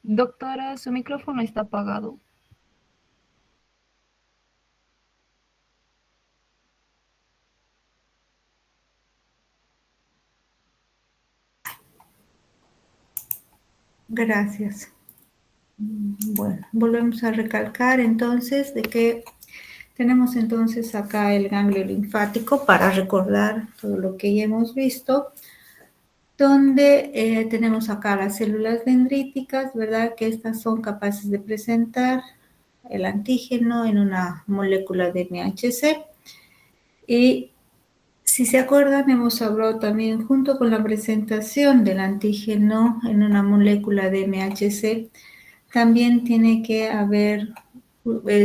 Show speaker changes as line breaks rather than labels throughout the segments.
Doctora, su micrófono está apagado.
Gracias. Bueno, volvemos a recalcar entonces de que tenemos entonces acá el ganglio linfático para recordar todo lo que ya hemos visto, donde tenemos acá las células dendríticas, ¿verdad? Que estas son capaces de presentar el antígeno en una molécula de MHC. Y si se acuerdan, hemos hablado también junto con la presentación del antígeno en una molécula de MHC, también tiene que haber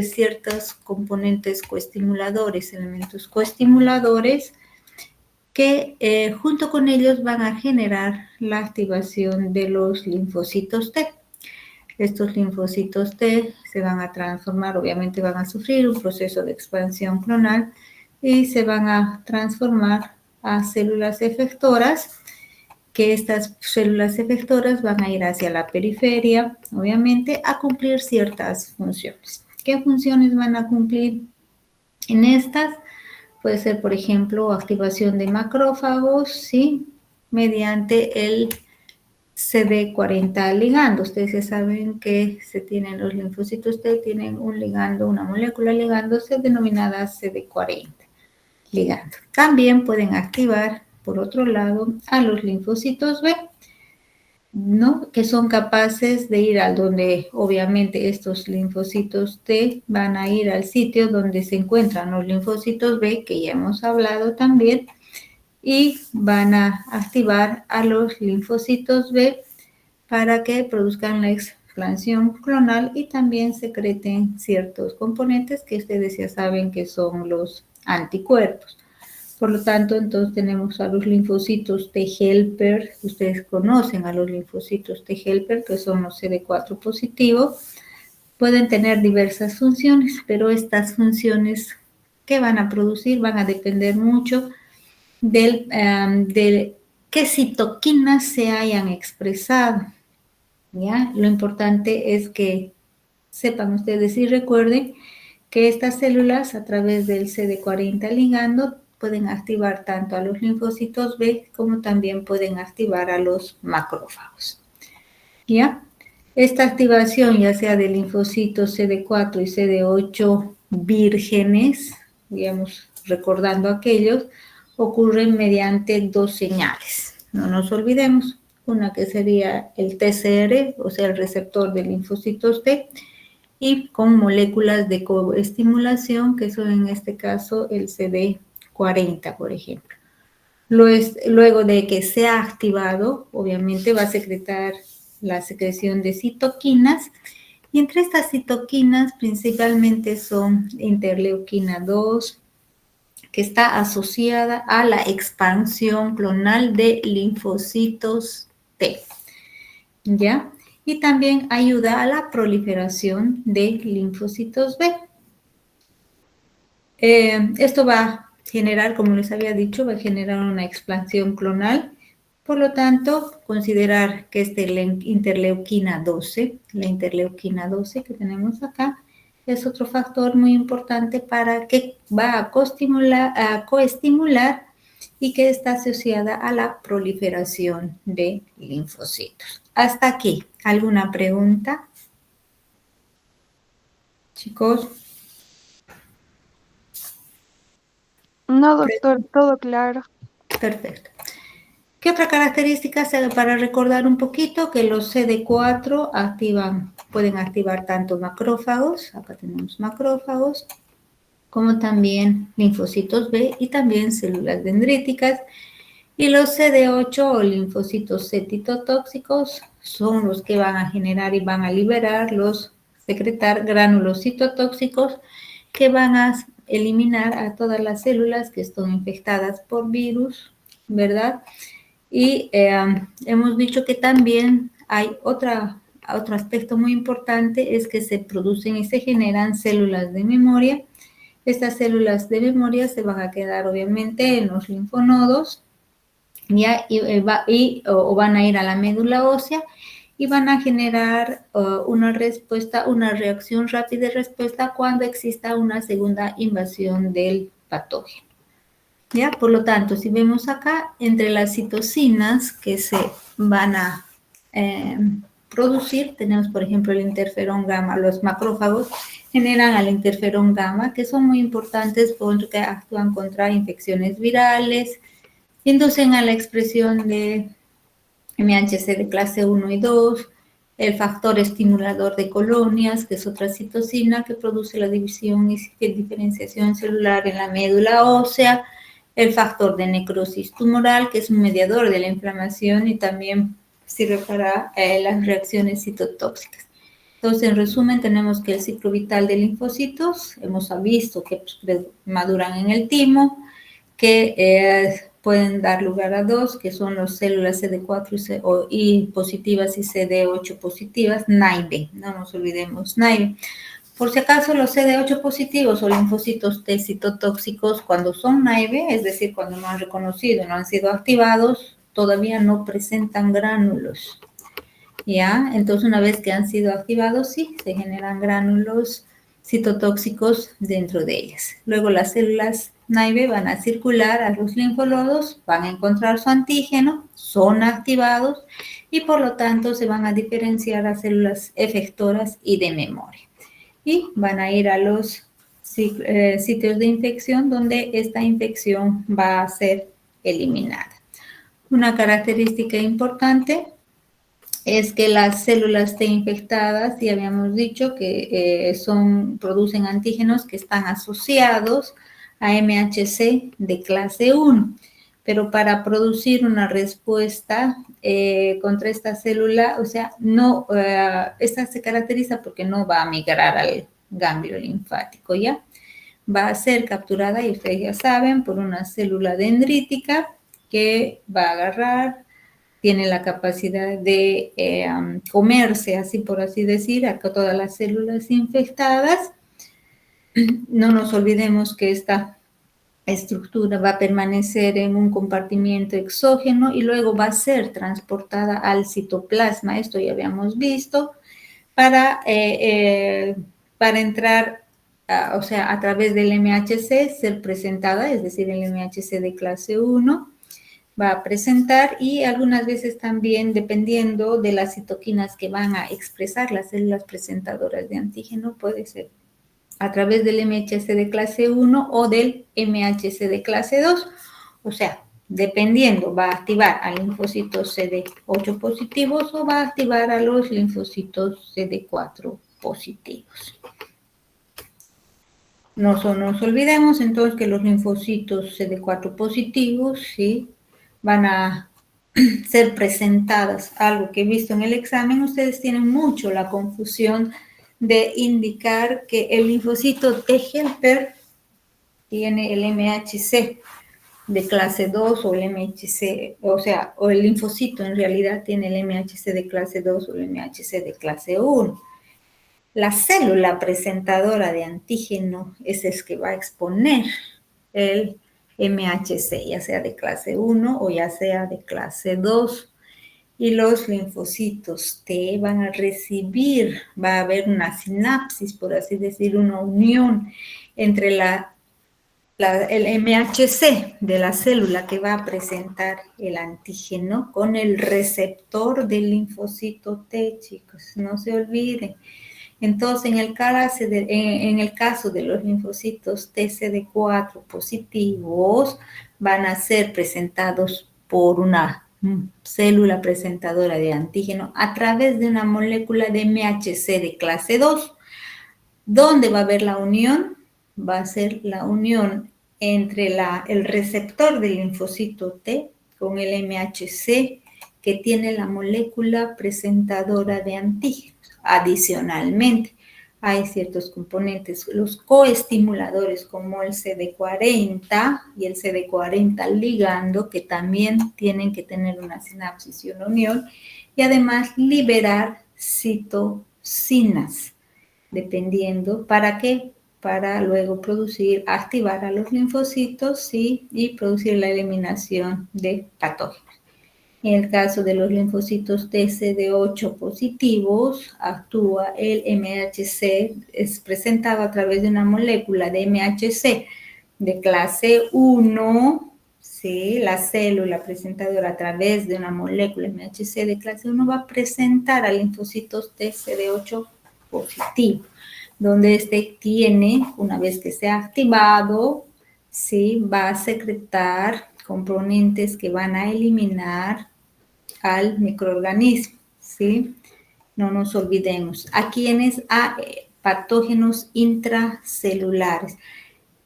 ciertos componentes coestimuladores, elementos coestimuladores, que junto con ellos van a generar la activación de los linfocitos T. Estos linfocitos T se van a transformar, obviamente van a sufrir un proceso de expansión clonal y se van a transformar a células efectoras, que estas células efectoras van a ir hacia la periferia, obviamente, a cumplir ciertas funciones. ¿Qué funciones van a cumplir en estas? Puede ser, por ejemplo, activación de macrófagos, ¿sí? Mediante el CD40 ligando. Ustedes ya saben que se tienen los linfocitos T, tienen un ligando, una molécula ligando denominada CD40 ligando. También pueden activar, por otro lado, a los linfocitos B, ¿no? Que son capaces de ir al donde, obviamente, estos linfocitos T van a ir al sitio donde se encuentran los linfocitos B, que ya hemos hablado también, y van a activar a los linfocitos B para que produzcan la expansión clonal y también secreten ciertos componentes que ustedes ya saben que son los anticuerpos. Por lo tanto, entonces tenemos a los linfocitos T helper, ustedes conocen a los linfocitos T helper, que son los CD4 positivos, pueden tener diversas funciones, pero estas funciones que van a producir van a depender mucho de qué citoquinas se hayan expresado. ¿Ya? Lo importante es que sepan ustedes y recuerden que estas células a través del CD40 ligando pueden activar tanto a los linfocitos B como también pueden activar a los macrófagos. ¿Ya? Esta activación, ya sea de linfocitos CD4 y CD8 vírgenes, digamos, recordando aquellos, ocurren mediante dos señales. No nos olvidemos, una que sería el TCR, o sea, el receptor de linfocitos T, y con moléculas de coestimulación, que son en este caso el CD40, por ejemplo. Luego de que sea activado, obviamente va a secretar la secreción de citoquinas, y entre estas citoquinas principalmente son interleuquina 2, que está asociada a la expansión clonal de linfocitos T, ¿ya? Y también ayuda a la proliferación de linfocitos B. Esto va a generar, como les había dicho, va a generar una expansión clonal. Por lo tanto, considerar que la interleuquina 12 que tenemos acá, es otro factor muy importante para que va a coestimular y que está asociada a la proliferación de linfocitos. Hasta aquí, ¿alguna pregunta? Chicos.
No, doctor, todo claro.
Perfecto. ¿Qué otra característica? Para recordar un poquito que los CD4 pueden activar tanto macrófagos, acá tenemos macrófagos, como también linfocitos B y también células dendríticas. Y los CD8 o linfocitos citotóxicos son los que van a generar y van a liberar secretar gránulos citotóxicos que van a eliminar a todas las células que están infectadas por virus, ¿verdad? Y hemos dicho que también hay otro aspecto muy importante, es que se producen y se generan células de memoria. Estas células de memoria se van a quedar obviamente en los linfonodos, ¿ya? O van a ir a la médula ósea y van a generar una respuesta, una reacción rápida de respuesta cuando exista una segunda invasión del patógeno. ¿Ya? Por lo tanto, si vemos acá, entre las citocinas que se van a producir, tenemos por ejemplo el interferón gamma. Los macrófagos generan al interferón gamma, que son muy importantes porque actúan contra infecciones virales, inducen a la expresión de MHC de clase 1 y 2, el factor estimulador de colonias, que es otra citocina que produce la división y diferenciación celular en la médula ósea, el factor de necrosis tumoral, que es un mediador de la inflamación y también sirve para las reacciones citotóxicas. Entonces, en resumen, tenemos que el ciclo vital de linfocitos, hemos visto que maduran en el timo, que pueden dar lugar a dos, que son las células CD4 y positivas y CD8 positivas, NAIB, no nos olvidemos, NAIB. Por si acaso, los CD8 positivos o linfocitos T citotóxicos, cuando son NAIB, es decir, cuando no han reconocido, no han sido activados, todavía no presentan gránulos. ¿Ya? Entonces, una vez que han sido activados, sí, se generan gránulos citotóxicos dentro de ellas. Luego, las células NAIB van a circular a los linfonodos, van a encontrar su antígeno, son activados y por lo tanto se van a diferenciar a células efectoras y de memoria. Y van a ir a los sitios de infección donde esta infección va a ser eliminada. Una característica importante es que las células T infectadas, ya habíamos dicho que producen antígenos que están asociados a MHC de clase 1, pero para producir una respuesta contra esta célula, o sea, no, esta se caracteriza porque no va a migrar al ganglio linfático, ¿ya? Va a ser capturada, y ustedes ya saben, por una célula dendrítica que va a agarrar, tiene la capacidad de comerse, así por así decir, a todas las células infectadas. No nos olvidemos que esta estructura va a permanecer en un compartimiento exógeno y luego va a ser transportada al citoplasma, esto ya habíamos visto, para entrar, o sea, a través del MHC, ser presentada, es decir, el MHC de clase 1, va a presentar y algunas veces también, dependiendo de las citoquinas que van a expresar las células presentadoras de antígeno, puede ser a través del MHC de clase 1 o del MHC de clase 2, o sea, dependiendo, va a activar a linfocitos CD8 positivos o va a activar a los linfocitos CD4 positivos. No nos olvidemos entonces que los linfocitos CD4 positivos, ¿sí?, van a ser presentadas, algo que he visto en el examen, ustedes tienen mucho la confusión de indicar que el linfocito T helper tiene el MHC de clase 2 o el MHC, o sea, o el linfocito en realidad tiene el MHC de clase 2 o el MHC de clase 1. La célula presentadora de antígeno es el que va a exponer el MHC, ya sea de clase 1 o ya sea de clase 2. Y los linfocitos T van a recibir, va a haber una sinapsis, por así decir, una unión entre el MHC de la célula que va a presentar el antígeno con el receptor del linfocito T, chicos, no se olviden. Entonces, en el caso de los linfocitos TCD4 positivos, van a ser presentados por una célula presentadora de antígeno a través de una molécula de MHC de clase 2. ¿Dónde va a haber la unión? Va a ser la unión entre el receptor del linfocito T con el MHC que tiene la molécula presentadora de antígenos. Adicionalmente, hay ciertos componentes, los coestimuladores como el CD40 y el CD40 ligando, que también tienen que tener una sinapsis y una unión, y además liberar citocinas, dependiendo, ¿para qué? Para luego activar a los linfocitos, ¿sí?, y producir la eliminación de patógenos. En el caso de los linfocitos TCD8 positivos, actúa el MHC, es presentado a través de una molécula de MHC de clase 1, ¿sí? La célula presentadora a través de una molécula MHC de clase 1 va a presentar a linfocitos TCD8 positivo, donde este tiene, una vez que sea activado, ¿sí? Va a secretar componentes que van a eliminar al microorganismo, ¿sí? No nos olvidemos. ¿A quiénes? A patógenos intracelulares.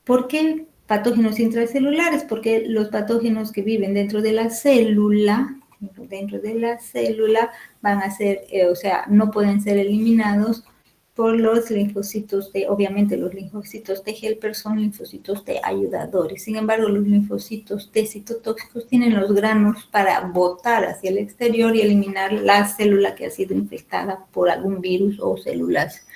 ¿Por qué patógenos intracelulares? Porque los patógenos que viven dentro de la célula van a ser, o sea, no pueden ser eliminados por los linfocitos T. Obviamente los linfocitos T helper son linfocitos T ayudadores. Sin embargo, los linfocitos T citotóxicos tienen los granos para botar hacia el exterior y eliminar la célula que ha sido infectada por algún virus o células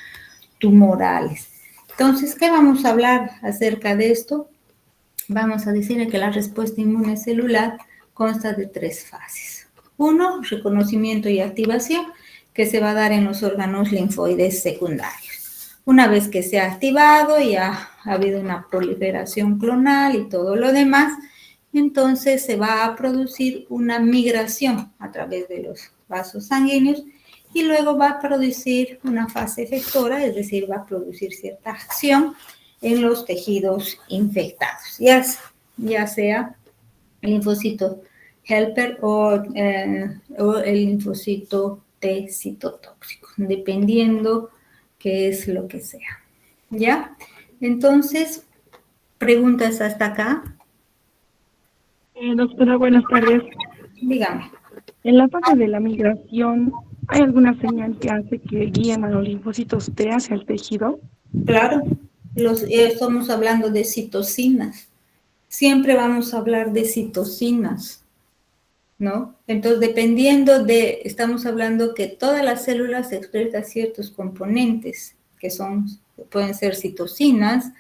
tumorales. Entonces, ¿qué vamos a hablar acerca de esto? Vamos a decir que la respuesta inmune celular consta de 3 fases. 1, reconocimiento y activación, que se va a dar en los órganos linfoides secundarios. Una vez que se ha activado y ha habido una proliferación clonal y todo lo demás, entonces se va a producir una migración a través de los vasos sanguíneos y luego va a producir una fase efectora, es decir, va a producir cierta acción en los tejidos infectados, ya sea el linfocito helper o el linfocito T citotóxico, dependiendo qué es lo que sea. ¿Ya? Entonces, ¿preguntas hasta acá?
Doctora, buenas tardes.
Dígame.
En la fase de la migración, ¿hay alguna señal que hace que guíen a los linfocitos T hacia el tejido?
Claro, estamos hablando de citocinas. Siempre vamos a hablar de citocinas, ¿no? Entonces, estamos hablando que todas las células expresan ciertos componentes, que pueden ser citocinas,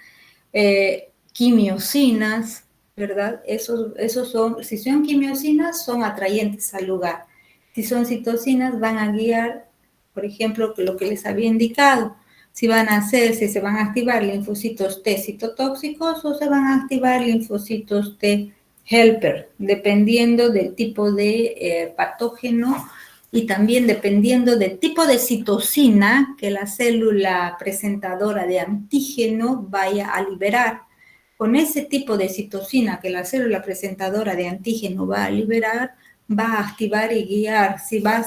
quimiosinas, ¿verdad? Esos son, si son quimiosinas, son atrayentes al lugar. Si son citocinas, van a guiar, por ejemplo, lo que les había indicado, si se van a activar linfocitos T citotóxicos o se van a activar linfocitos T helper, dependiendo del tipo de patógeno y también dependiendo del tipo de citocina que la célula presentadora de antígeno vaya a liberar. Con ese tipo de citocina que la célula presentadora de antígeno va a liberar, va a activar y guiar si va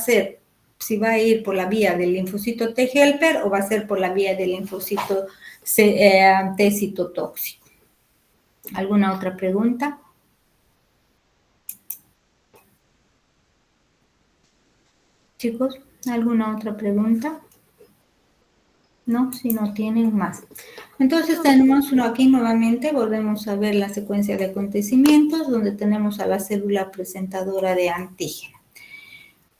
a ir por la vía del linfocito T helper o va a ser por la vía del linfocito T citotóxico. ¿Alguna otra pregunta? Chicos, ¿alguna otra pregunta? No, si no tienen más. Entonces tenemos aquí nuevamente, volvemos a ver la secuencia de acontecimientos donde tenemos a la célula presentadora de antígeno.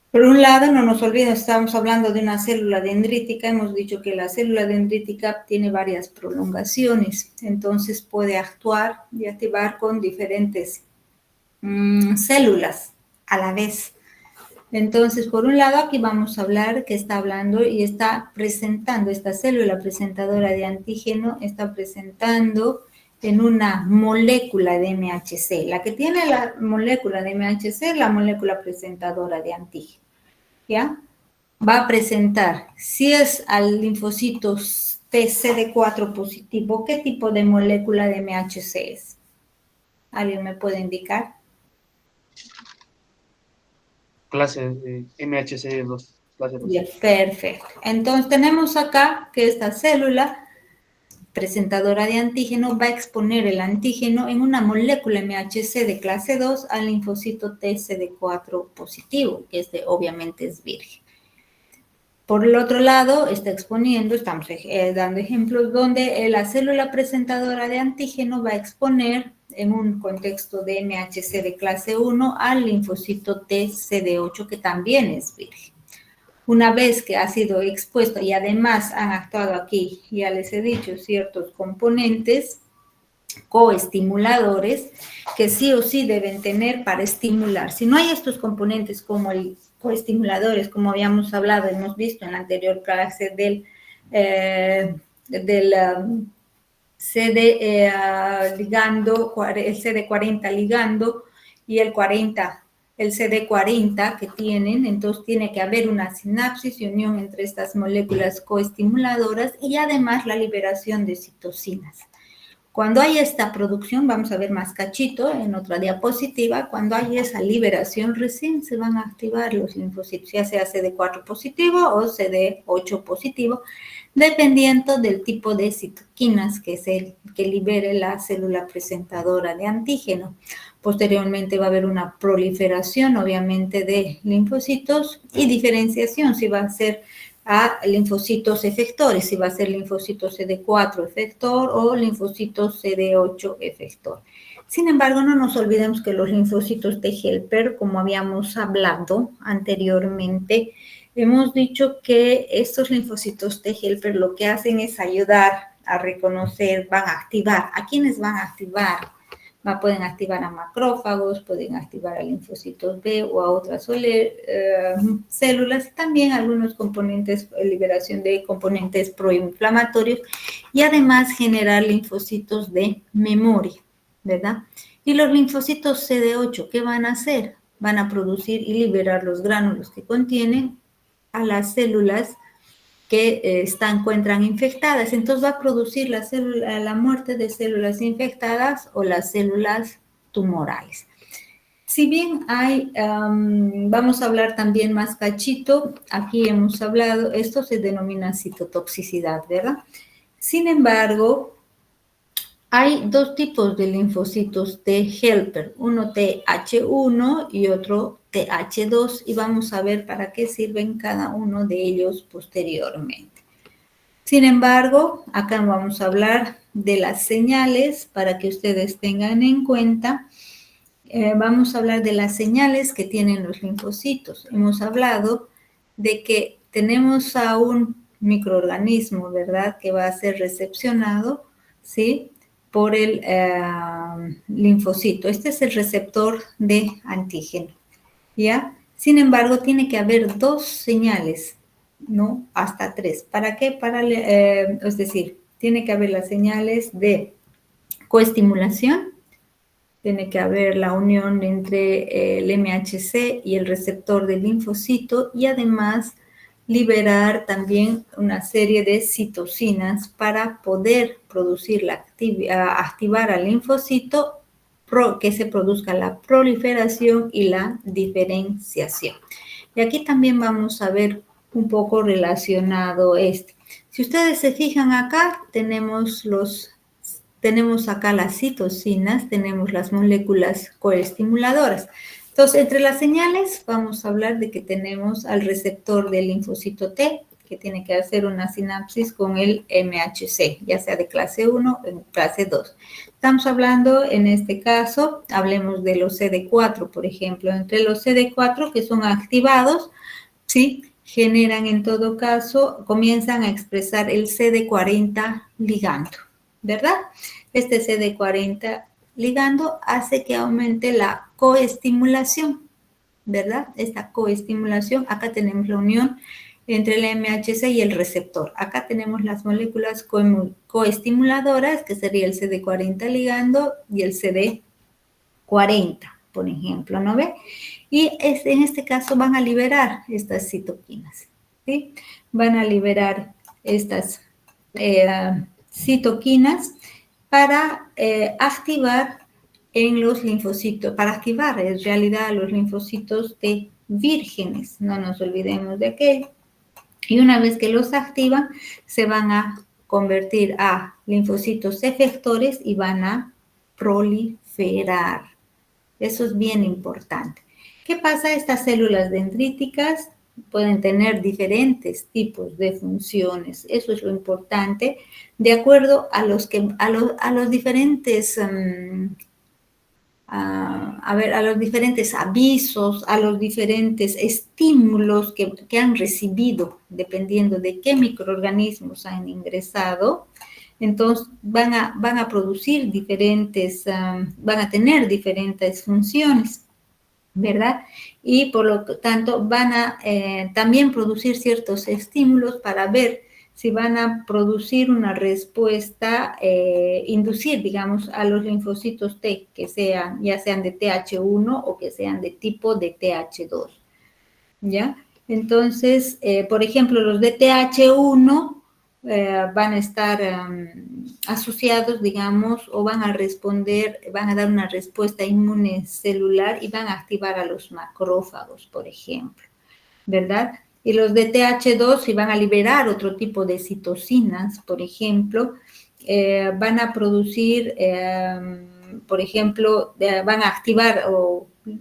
Por un lado, no nos olvidemos, estamos hablando de una célula dendrítica, hemos dicho que la célula dendrítica tiene varias prolongaciones, entonces puede actuar y activar con diferentes células a la vez. Entonces, por un lado, aquí vamos a hablar que está hablando y está presentando, esta célula presentadora de antígeno está presentando en una molécula de MHC. La que tiene la molécula de MHC es la molécula presentadora de antígeno, ¿ya? Va a presentar, si es al linfocito TCD4 positivo, ¿qué tipo de molécula de MHC es? ¿Alguien me puede indicar?
Clase de MHC2, clase 2.
Bien, perfecto. Entonces tenemos acá que esta célula presentadora de antígeno va a exponer el antígeno en una molécula MHC de clase 2 al linfocito TCD4 positivo, que obviamente es virgen. Por el otro lado, está exponiendo, estamos dando ejemplos donde la célula presentadora de antígeno va a exponer en un contexto de MHC de clase 1 al linfocito TCD8, que también es virgen. Una vez que ha sido expuesto y además han actuado aquí, ya les he dicho, ciertos componentes, coestimuladores que sí o sí deben tener para estimular. Si no hay estos componentes como el coestimuladores, como habíamos hablado, hemos visto en la anterior clase del CD ligando, el CD40 ligando y el 40, el CD40 que tienen, entonces tiene que haber una sinapsis y unión entre estas moléculas coestimuladoras y además la liberación de citocinas. Cuando hay esta producción, vamos a ver más cachito en otra diapositiva, cuando hay esa liberación recién se van a activar los linfocitos, ya sea CD4 positivo o CD8 positivo, dependiendo del tipo de citoquinas que libere la célula presentadora de antígeno. Posteriormente va a haber una proliferación, obviamente, de linfocitos y diferenciación, si va a ser a linfocitos efectores, si va a ser linfocito CD4 efector o linfocito CD8 efector. Sin embargo, no nos olvidemos que los linfocitos T helper, como habíamos hablado anteriormente, hemos dicho que estos linfocitos T helper lo que hacen es ayudar a reconocer, van a activar. ¿A quiénes van a activar? Pueden activar a macrófagos, pueden activar a linfocitos B o a otras células, también algunos componentes, liberación de componentes proinflamatorios y además generar linfocitos de memoria, ¿verdad? Y los linfocitos CD8, ¿qué van a hacer? Van a producir y liberar los gránulos que contienen a las células que se encuentran infectadas. Entonces va a producir la muerte de células infectadas o las células tumorales. Si bien hay, vamos a hablar también más cachito, aquí hemos hablado, esto se denomina citotoxicidad, ¿verdad? Sin embargo, hay dos tipos de linfocitos T helper, uno TH1 y otro TH2, y vamos a ver para qué sirven cada uno de ellos posteriormente. Sin embargo, acá vamos a hablar de las señales para que ustedes tengan en cuenta. Vamos a hablar de las señales que tienen los linfocitos. Hemos hablado de que tenemos a un microorganismo, ¿verdad?, que va a ser recepcionado, ¿sí?, por el linfocito. Este es el receptor de antígeno, ¿ya? Sin embargo, tiene que haber dos señales, ¿no? Hasta tres. ¿Para qué? Es decir, tiene que haber las señales de coestimulación, tiene que haber la unión entre el MHC y el receptor del linfocito y además liberar también una serie de citocinas para poder producir activar al linfocito, que se produzca la proliferación y la diferenciación. Y aquí también vamos a ver un poco relacionado esto. Si ustedes se fijan acá, tenemos acá las citocinas, tenemos las moléculas coestimuladoras. Entonces, entre las señales vamos a hablar de que tenemos al receptor del linfocito T, que tiene que hacer una sinapsis con el MHC, ya sea de clase 1 o en clase 2. Estamos hablando, en este caso, hablemos de los CD4, por ejemplo. Entre los CD4 que son activados, ¿sí?, generan en todo caso, comienzan a expresar el CD40 ligando, ¿verdad? Este CD40 ligando hace que aumente la coestimulación, ¿verdad? Esta coestimulación, acá tenemos la unión entre el MHC y el receptor. Acá tenemos las moléculas coestimuladoras, que sería el CD40 ligando y el CD40, por ejemplo, ¿no ve? Y en este caso van a liberar estas citoquinas, ¿sí? Van a liberar estas citoquinas para activar en los linfocitos, para activar en realidad los linfocitos T vírgenes, no nos olvidemos de aquello. Y una vez que los activan, se van a convertir a linfocitos efectores y van a proliferar. Eso es bien importante. ¿Qué pasa? Estas células dendríticas pueden tener diferentes tipos de funciones. Eso es lo importante, de acuerdo a los diferentes a los diferentes avisos, a los diferentes estímulos que han recibido, dependiendo de qué microorganismos han ingresado, Entonces van a producir diferentes, van a tener diferentes funciones, ¿verdad? Y por lo tanto van a también producir ciertos estímulos para ver si van a producir una respuesta, inducir, digamos, a los linfocitos T, que sean, ya sean de TH1 o que sean de tipo de TH2, ¿ya? Entonces, por ejemplo, los de TH1 van a estar asociados, digamos, o van a responder, van a dar una respuesta inmune celular y van a activar a los macrófagos, por ejemplo, ¿verdad? Y los de TH2, si van a liberar otro tipo de citocinas, por ejemplo, van a producir, por ejemplo, van a activar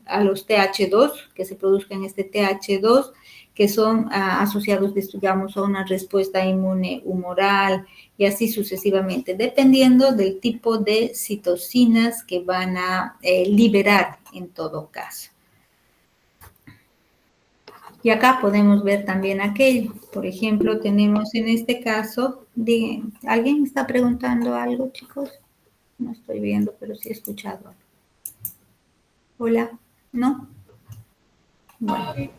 a los TH2, que se produzcan este TH2, que son asociados, digamos, a una respuesta inmune humoral y así sucesivamente, dependiendo del tipo de citocinas que van a liberar en todo caso. Y acá podemos ver también aquello. Por ejemplo, tenemos en este caso, ¿alguien está preguntando algo, chicos? No estoy viendo, pero sí he escuchado algo. Hola, ¿no? Bueno.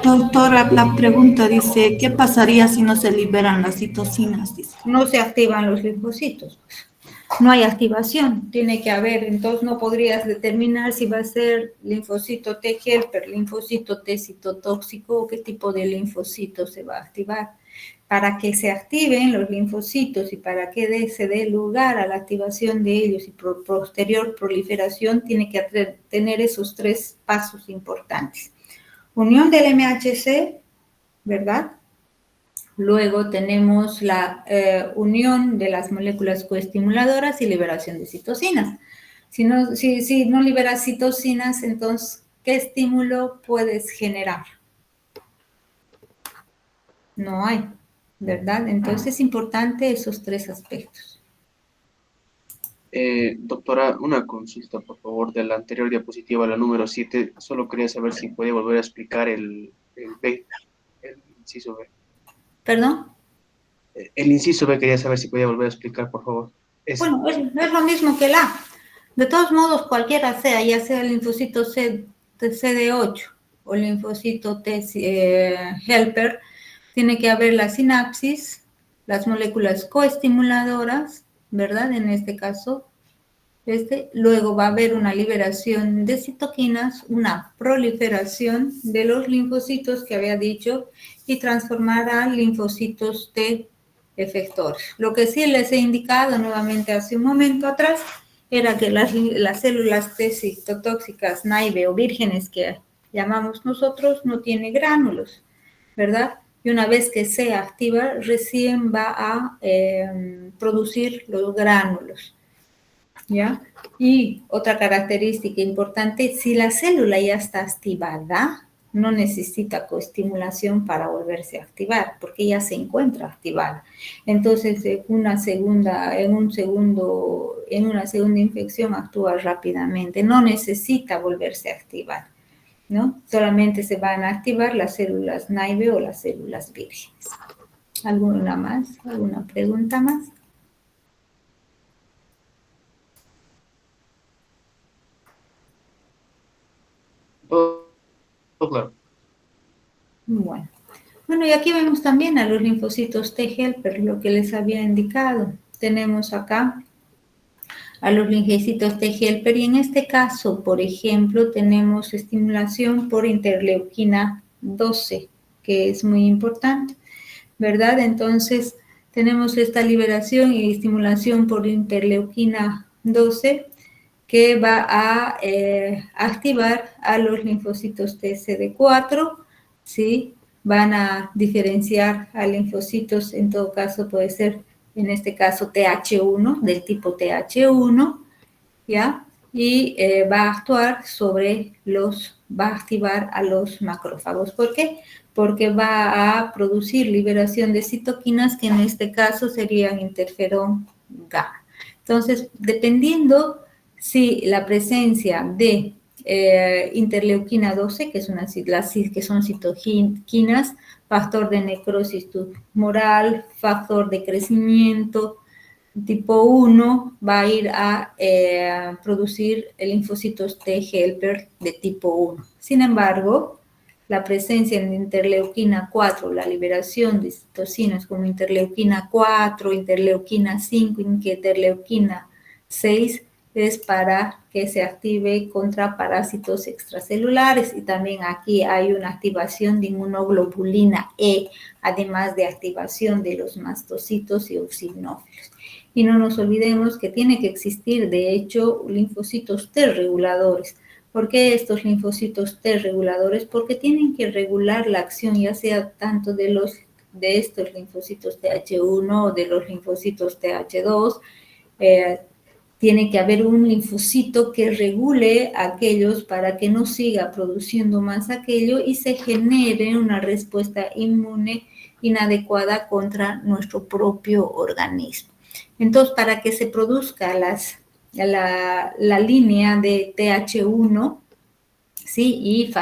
Doctora, la pregunta dice, ¿qué pasaría si no se liberan las citocinas? Dice.
No se activan los linfocitos. No hay activación, tiene que haber, entonces no podrías determinar si va a ser linfocito T helper, linfocito T citotóxico o qué tipo de linfocito se va a activar. Para que se activen los linfocitos y para que se dé lugar a la activación de ellos y posterior proliferación, tiene que tener esos tres pasos importantes. Unión del MHC, ¿verdad? Luego tenemos la unión de las moléculas coestimuladoras y liberación de citocinas. Si no liberas citocinas, entonces, ¿qué estímulo puedes generar? No hay, ¿verdad? Entonces es importante esos tres aspectos.
Doctora, una consulta, por favor, de la anterior diapositiva, la número 7. Solo quería saber si puede volver a explicar el B, el inciso B.
¿Perdón?
El inciso B quería saber si podía volver a explicar, por favor.
Bueno, es lo mismo que el A. De todos modos, cualquiera sea, ya sea el linfocito CD8 o el linfocito T helper, tiene que haber la sinapsis, las moléculas coestimuladoras, ¿verdad? En este caso, luego va a haber una liberación de citoquinas, una proliferación de los linfocitos que había dicho y transformará linfocitos T efectores. Lo que sí les he indicado nuevamente hace un momento atrás era que las células T citotóxicas naive o vírgenes que llamamos nosotros no tiene gránulos, ¿verdad? Y una vez que se activa, recién va a producir los gránulos, ¿ya? Y otra característica importante, si la célula ya está activada, no necesita coestimulación para volverse a activar, porque ya se encuentra activada. Entonces, en una segunda infección actúa rápidamente, no necesita volverse a activar, ¿no? Solamente se van a activar las células naive o las células vírgenes. ¿Alguna más? ¿Alguna pregunta más?
Todo claro.
Bueno, y aquí vemos también a los linfocitos T helper, lo que les había indicado. Tenemos acá a los linfocitos T helper y en este caso, por ejemplo, tenemos estimulación por interleuquina 12, que es muy importante, ¿verdad? Entonces, tenemos esta liberación y estimulación por interleuquina 12 que va a activar a los linfocitos TCD4, ¿sí? Van a diferenciar a linfocitos, en todo caso puede ser, en este caso, TH1, del tipo TH1, ¿ya? Y va a actuar va a activar a los macrófagos. ¿Por qué? Porque va a producir liberación de citoquinas que en este caso serían interferón gamma. Entonces, dependiendo si la presencia de interleuquina 12, que, que son citoquinas, factor de necrosis tumoral, factor de crecimiento, tipo 1 va a ir a producir linfocitos T helper de tipo 1. Sin embargo, la presencia de interleuquina 4, la liberación de citocinas como interleuquina 4, interleuquina 5, interleuquina 6, es para que se active contra parásitos extracelulares, y también aquí hay una activación de inmunoglobulina E, además de activación de los mastocitos y eosinófilos. Y no nos olvidemos que tiene que existir, de hecho, linfocitos T reguladores. ¿Por qué estos linfocitos T reguladores? Porque tienen que regular la acción, ya sea tanto de estos linfocitos TH1 o de los linfocitos TH2. Tiene que haber un linfocito que regule aquellos para que no siga produciendo más aquello y se genere una respuesta inmune inadecuada contra nuestro propio organismo. Entonces, para que se produzca la línea de TH1, ¿sí? y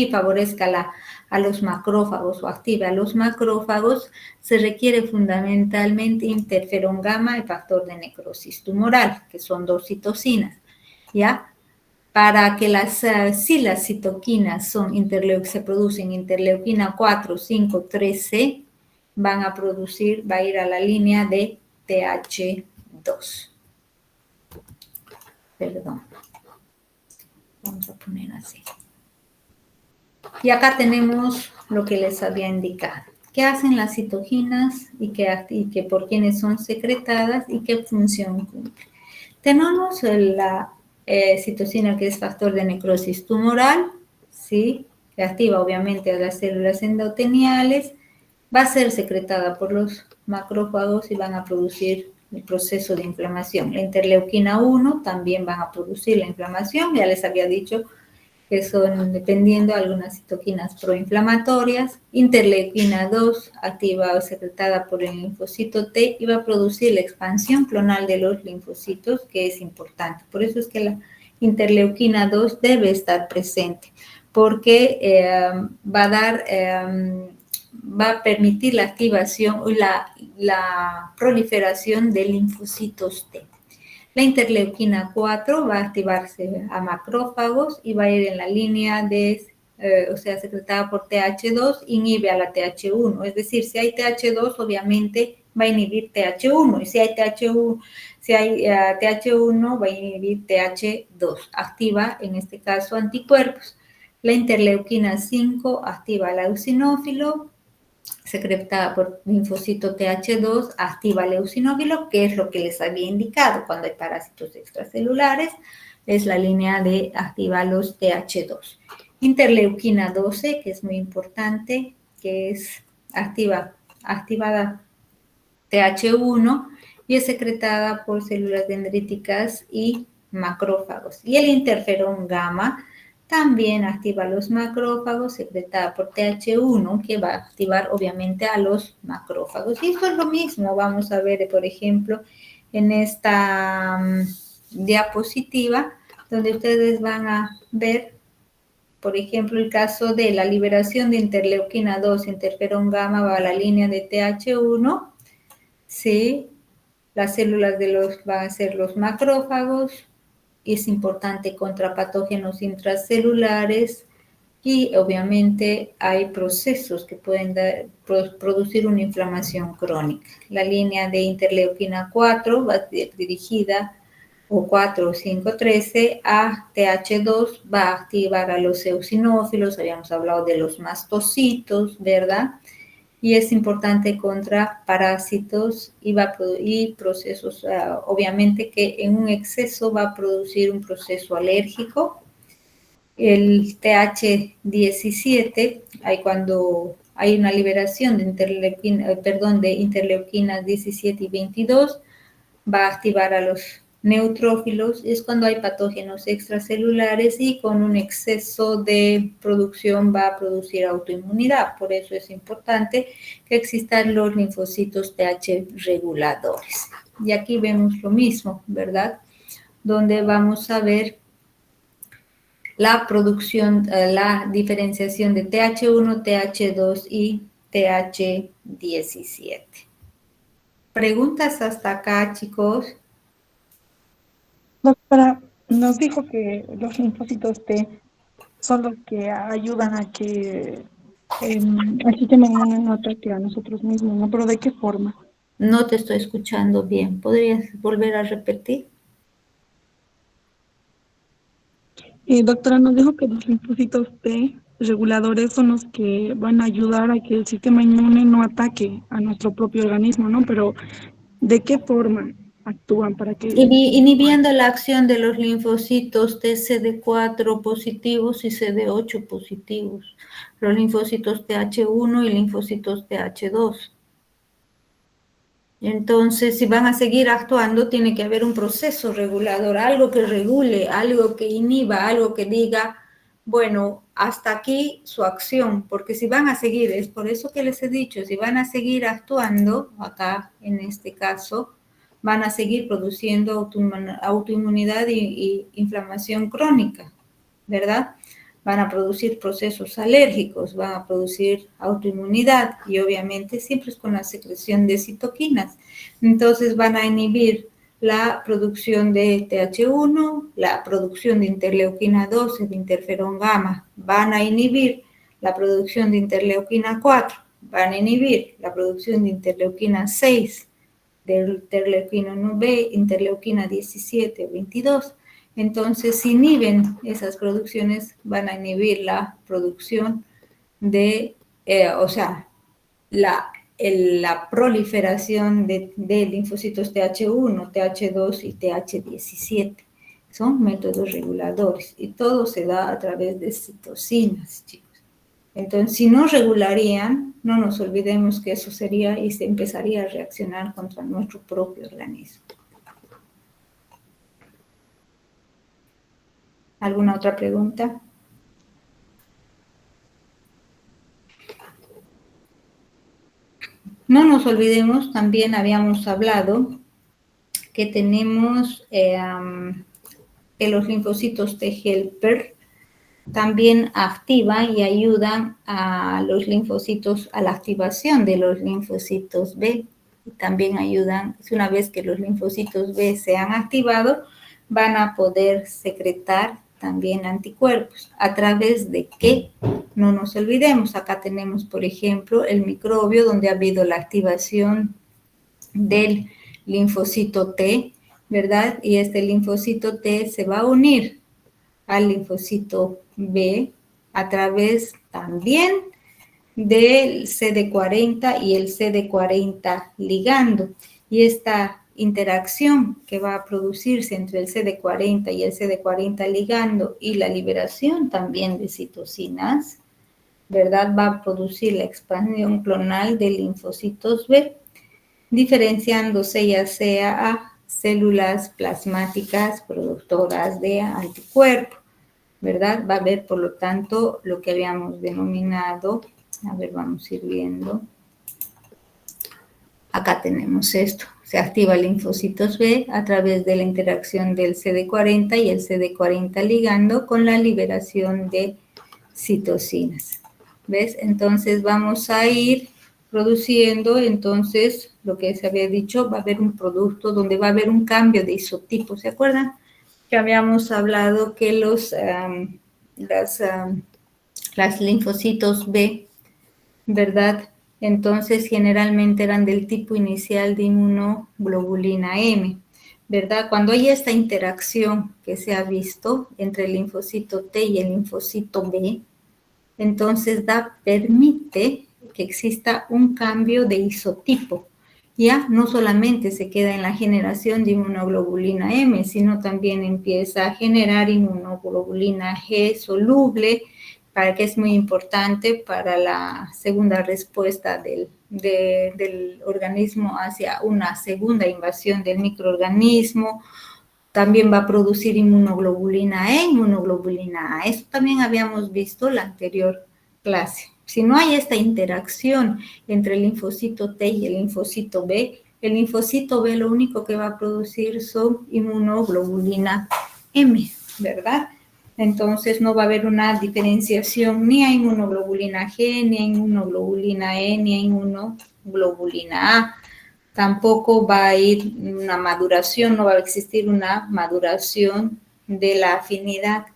favorezca a los macrófagos o active a los macrófagos, se requiere fundamentalmente interferón gamma y factor de necrosis tumoral, que son 2 citocinas, ¿ya? Para que si las citoquinas se producen interleuquina 4, 5, 13, va a ir a la línea de TH2. Perdón. Vamos a poner así. Y acá tenemos lo que les había indicado. ¿Qué hacen las citoquinas y por quiénes son secretadas y qué función cumple? Tenemos la citocina, que es factor de necrosis tumoral, ¿sí? Que activa obviamente a las células endoteliales, va a ser secretada por los macrófagos y van a producir el proceso de inflamación. La interleuquina 1 también van a producir la inflamación, ya les había dicho que son, dependiendo, algunas citoquinas proinflamatorias. Interleuquina 2, activa o secretada por el linfocito T, y va a producir la expansión clonal de los linfocitos, que es importante. Por eso es que la interleuquina 2 debe estar presente, porque va a permitir la activación o la proliferación de linfocitos T. La interleuquina 4 va a activarse a macrófagos y va a ir en la línea secretada por TH2, inhibe a la TH1. Es decir, si hay TH2, obviamente va a inhibir TH1. Y si hay TH1, TH1 va a inhibir TH2. Activa, en este caso, anticuerpos. La interleuquina 5 activa al eosinófilo, secretada por linfocito TH2, activa el eosinófilo, que es lo que les había indicado cuando hay parásitos extracelulares, es la línea de activar los TH2. Interleuquina 12, que es muy importante, que es activada TH1 y es secretada por células dendríticas y macrófagos. Y el interferón gamma también activa los macrófagos, secretada por TH1, que va a activar obviamente a los macrófagos. Y esto es lo mismo, vamos a ver, por ejemplo, en esta diapositiva, donde ustedes van a ver, por ejemplo, el caso de la liberación de interleuquina 2, interferón gamma va a la línea de TH1, ¿sí? Las células van a ser los macrófagos. Es importante contra patógenos intracelulares y obviamente hay procesos que pueden producir una inflamación crónica. La línea de interleuquina 4 va a ser dirigida, o 4 o 5, 13, a TH2, va a activar a los eosinófilos, habíamos hablado de los mastocitos, ¿verdad? Y es importante contra parásitos y va a producir procesos, obviamente que en un exceso va a producir un proceso alérgico. El TH17, cuando hay una liberación de interleuquinas 17 y 22, va a activar a los neutrófilos, es cuando hay patógenos extracelulares y con un exceso de producción va a producir autoinmunidad. Por eso es importante que existan los linfocitos TH reguladores. Y aquí vemos lo mismo, ¿verdad? Donde vamos a ver la producción, la diferenciación de TH1, TH2 y TH17. ¿Preguntas hasta acá, chicos?
Doctora, nos dijo que los linfocitos T son los que ayudan a que el sistema inmune no ataque a nosotros mismos, ¿no? Pero ¿de qué forma?
No te estoy escuchando bien. ¿Podrías volver a repetir?
Doctora, nos dijo que los linfocitos T reguladores son los que van a ayudar a que el sistema inmune no ataque a nuestro propio organismo, ¿no? Pero ¿de qué forma actúan para que...
Inhibiendo la acción de los linfocitos T CD4 positivos y CD8 positivos, los linfocitos TH1 y linfocitos TH2. Entonces, si van a seguir actuando, tiene que haber un proceso regulador, algo que regule, algo que inhiba, algo que diga, bueno, hasta aquí su acción, porque si van a seguir, es por eso que les he dicho, si van a seguir actuando, acá en este caso, van a seguir produciendo autoinmunidad y inflamación crónica, ¿verdad? Van a producir procesos alérgicos, van a producir autoinmunidad y obviamente siempre es con la secreción de citoquinas. Entonces van a inhibir la producción de TH1, la producción de interleuquina 12, de interferón gamma, van a inhibir la producción de interleuquina 4, van a inhibir la producción de interleuquina 6, de interleuquina 1B, interleuquina 17 o 22. Entonces, si inhiben esas producciones, van a inhibir la producción de, la proliferación de linfocitos TH1, TH2 y TH17. Son métodos reguladores y todo se da a través de citocinas, chicos. Entonces, si no regularían, no nos olvidemos que eso sería y se empezaría a reaccionar contra nuestro propio organismo. ¿Alguna otra pregunta? No nos olvidemos, también habíamos hablado que tenemos que los linfocitos T helper también activan y ayudan a los linfocitos, a la activación de los linfocitos B. También ayudan, una vez que los linfocitos B se han activado, van a poder secretar también anticuerpos. ¿A través de qué? No nos olvidemos, acá tenemos, por ejemplo, el microbio donde ha habido la activación del linfocito T, ¿verdad? Y este linfocito T se va a unir al linfocito B a través también del CD40 y el CD40 ligando. Y esta interacción que va a producirse entre el CD40 y el CD40 ligando y la liberación también de citocinas, ¿verdad? Va a producir la expansión clonal de linfocitos B, diferenciándose ya sea a células plasmáticas productoras de anticuerpos, ¿verdad? Va a haber, por lo tanto, lo que habíamos denominado, a ver, vamos a ir viendo. Acá tenemos esto, se activa el linfocitos B a través de la interacción del CD40 y el CD40 ligando con la liberación de citocinas. ¿Ves? Entonces vamos a ir produciendo, entonces, lo que se había dicho, va a haber un producto donde va a haber un cambio de isotipo, ¿se acuerdan? Que habíamos hablado que las linfocitos B, ¿verdad? Entonces, generalmente eran del tipo inicial de inmunoglobulina M, ¿verdad? Cuando hay esta interacción que se ha visto entre el linfocito T y el linfocito B, entonces permite que exista un cambio de isotipo. Ya no solamente se queda en la generación de inmunoglobulina M, sino también empieza a generar inmunoglobulina G soluble, para que es muy importante para la segunda respuesta del organismo hacia una segunda invasión del microorganismo. También va a producir inmunoglobulina E, inmunoglobulina A. Eso también habíamos visto en la anterior clase. Si no hay esta interacción entre el linfocito T y el linfocito B lo único que va a producir son inmunoglobulina M, ¿verdad? Entonces no va a haber una diferenciación ni a inmunoglobulina G, ni a inmunoglobulina E, ni a inmunoglobulina A. Tampoco va a ir una maduración, no va a existir una maduración de la afinidad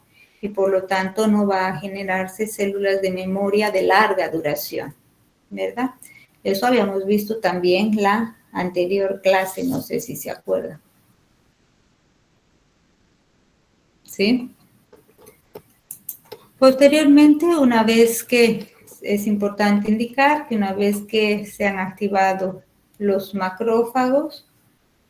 y por lo tanto no va a generarse células de memoria de larga duración, ¿verdad? Eso habíamos visto también la anterior clase, no sé si se acuerdan. ¿Sí? Posteriormente, una vez que es importante indicar que una vez que se han activado los macrófagos,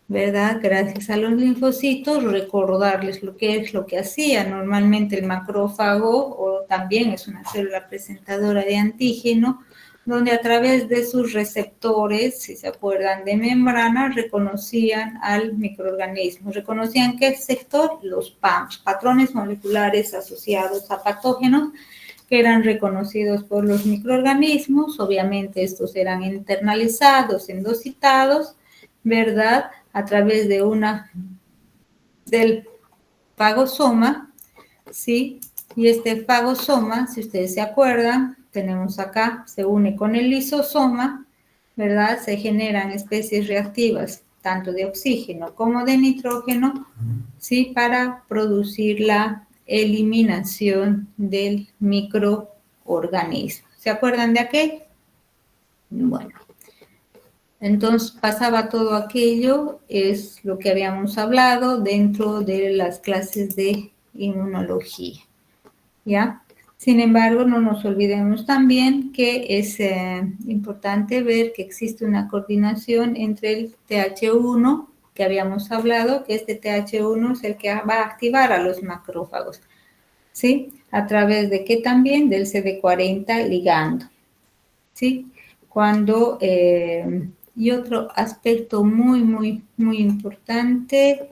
¿verdad? Gracias a los linfocitos, recordarles lo que es lo que hacía. Normalmente el macrófago o también es una célula presentadora de antígeno, donde a través de sus receptores, si se acuerdan de membrana, reconocían al microorganismo. ¿Reconocían qué sector? Los PAMs, patrones moleculares asociados a patógenos, que eran reconocidos por los microorganismos. Obviamente estos eran internalizados, endocitados, ¿verdad? A través de del fagosoma, ¿sí? Y este fagosoma, si ustedes se acuerdan, tenemos acá, se une con el lisosoma, ¿verdad? Se generan especies reactivas, tanto de oxígeno como de nitrógeno, ¿sí? Para producir la eliminación del microorganismo. ¿Se acuerdan de aquello? Bueno. Entonces pasaba todo aquello, es lo que habíamos hablado dentro de las clases de inmunología, ¿ya? Sin embargo, no nos olvidemos también que es importante ver que existe una coordinación entre el TH1 que habíamos hablado, que este TH1 es el que va a activar a los macrófagos, ¿sí? A través de qué también del CD40 ligando, ¿sí? Cuando... y otro aspecto muy importante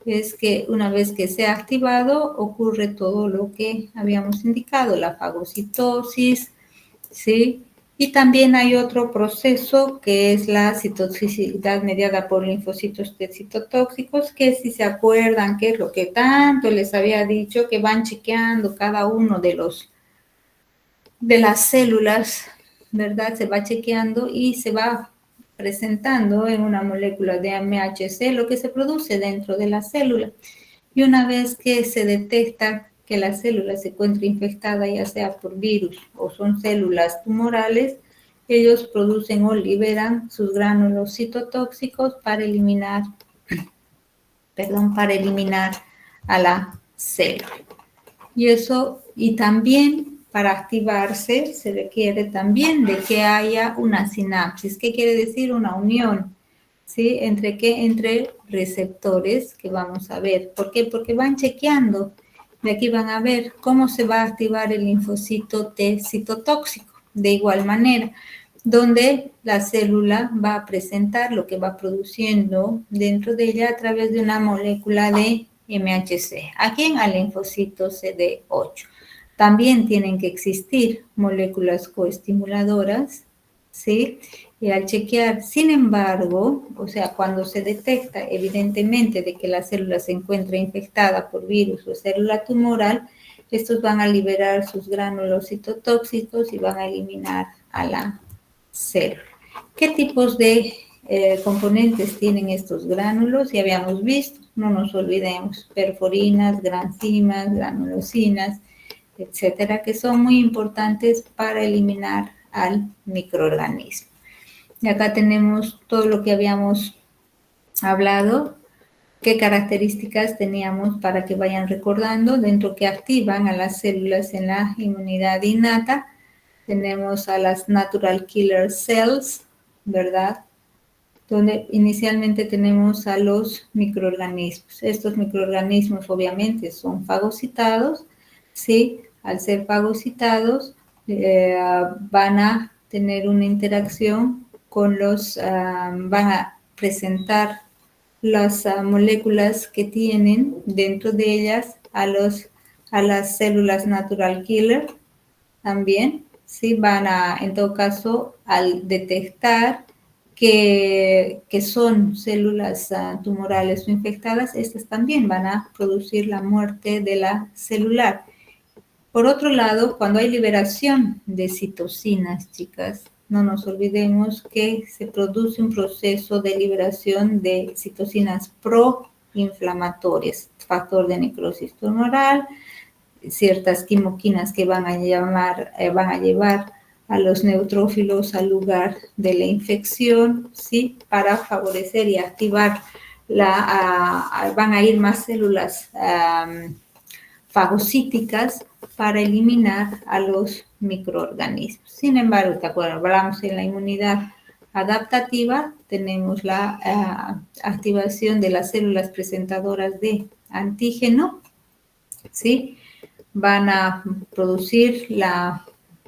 es que una vez que se ha activado, ocurre todo lo que habíamos indicado, la fagocitosis, ¿sí? Y también hay otro proceso que es la citotoxicidad mediada por linfocitos T citotóxicos, que si se acuerdan que es lo que tanto les había dicho, que van chequeando cada uno de las células, ¿verdad? Se va chequeando y se va presentando en una molécula de MHC lo que se produce dentro de la célula. Y una vez que se detecta que la célula se encuentra infectada, ya sea por virus o son células tumorales, ellos producen o liberan sus gránulos citotóxicos para eliminar, a la célula. Y eso, y también para activarse se requiere también de que haya una sinapsis. ¿Qué quiere decir? Una unión, ¿sí? ¿Entre qué? Entre receptores que vamos a ver. ¿Por qué? Porque van chequeando. De aquí van a ver cómo se va a activar el linfocito T citotóxico. De igual manera, donde la célula va a presentar lo que va produciendo dentro de ella a través de una molécula de MHC. ¿A quién? Al linfocito CD8. También tienen que existir moléculas coestimuladoras, ¿sí? Y al chequear, sin embargo, o sea, cuando se detecta evidentemente de que la célula se encuentra infectada por virus o célula tumoral, estos van a liberar sus gránulos citotóxicos y van a eliminar a la célula. ¿Qué tipos de componentes tienen estos gránulos? Ya habíamos visto, no nos olvidemos, perforinas, granzimas, granulosinas, etcétera, que son muy importantes para eliminar al microorganismo. Y acá tenemos todo lo que habíamos hablado, qué características teníamos para que vayan recordando, dentro que activan a las células en la inmunidad innata. Tenemos a las natural killer cells, ¿verdad? Donde inicialmente tenemos a los microorganismos. Estos microorganismos obviamente son fagocitados, ¿sí? Al ser fagocitados van a tener una interacción con van a presentar las moléculas que tienen dentro de ellas a las células natural killer también, ¿sí? Van a, en todo caso, al detectar que son células tumorales o infectadas, estas también van a producir la muerte de la celular. Por otro lado, cuando hay liberación de citocinas, chicas, no nos olvidemos que se produce un proceso de liberación de citocinas proinflamatorias, factor de necrosis tumoral, ciertas quimoquinas que van a llevar a los neutrófilos al lugar de la infección, ¿sí? Para favorecer y activar van a ir más células fagocíticas para eliminar a los microorganismos. Sin embargo, ¿te acuerdas? Hablamos en la inmunidad adaptativa, tenemos la activación de las células presentadoras de antígeno, ¿sí? Van a producir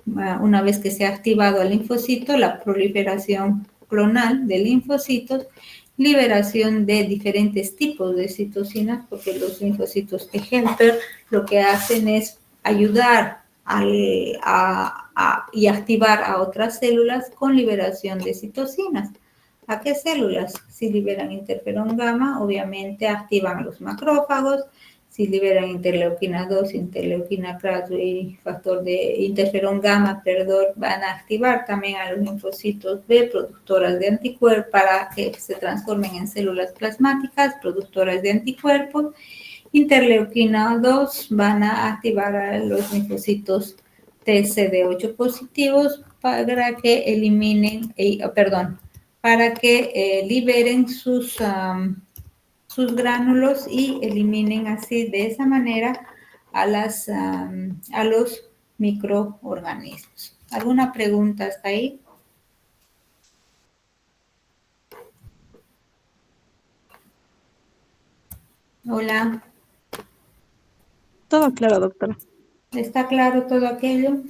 una vez que se ha activado el linfocito, la proliferación clonal de linfocitos, liberación de diferentes tipos de citocinas, porque los linfocitos de helper lo que hacen es ayudar y activar a otras células con liberación de citocinas. ¿A qué células? Si liberan interferón gamma, obviamente activan a los macrófagos. Si liberan interleuquina 2, interleuquina 4 y factor de interferón gamma, van a activar también a los linfocitos B, productoras de anticuerpos, para que se transformen en células plasmáticas, productoras de anticuerpos. Interleuquina 2 van a activar a los linfocitos TCD8 positivos para que liberen sus gránulos y eliminen así de esa manera a los microorganismos. ¿Alguna pregunta hasta ahí? Hola.
Todo claro, doctora.
¿Está claro todo aquello?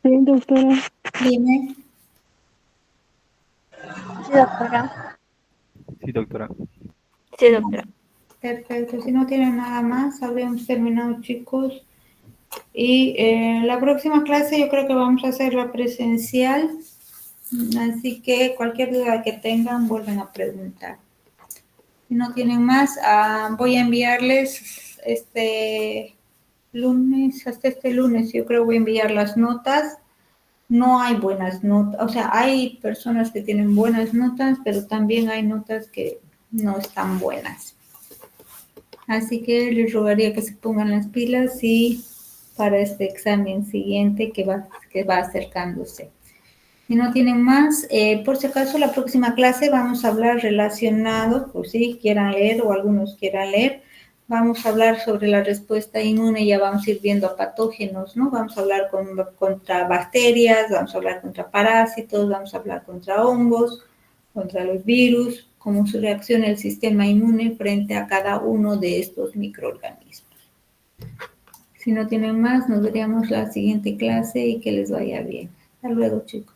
Sí, doctora.
Dime.
Sí, doctora.
Sí, doctora.
Sí, doctora.
Perfecto. Si no tienen nada más, habríamos terminado, chicos. Y la próxima clase yo creo que vamos a hacerla presencial. Así que cualquier duda que tengan, vuelven a preguntar. Si no tienen más, voy a enviarles hasta este lunes, yo creo voy a enviar las notas. No hay buenas notas, o sea, hay personas que tienen buenas notas, pero también hay notas que no están buenas. Así que les rogaría que se pongan las pilas y para este examen siguiente que va acercándose. Si no tienen más, por si acaso la próxima clase vamos a hablar relacionado, por si quieran leer o algunos quieran leer, vamos a hablar sobre la respuesta inmune, ya vamos a ir viendo a patógenos, ¿no? Vamos a hablar contra bacterias, vamos a hablar contra parásitos, vamos a hablar contra hongos, contra los virus, cómo se reacciona el sistema inmune frente a cada uno de estos microorganismos. Si no tienen más, nos veríamos la siguiente clase y que les vaya bien. Hasta luego, chicos.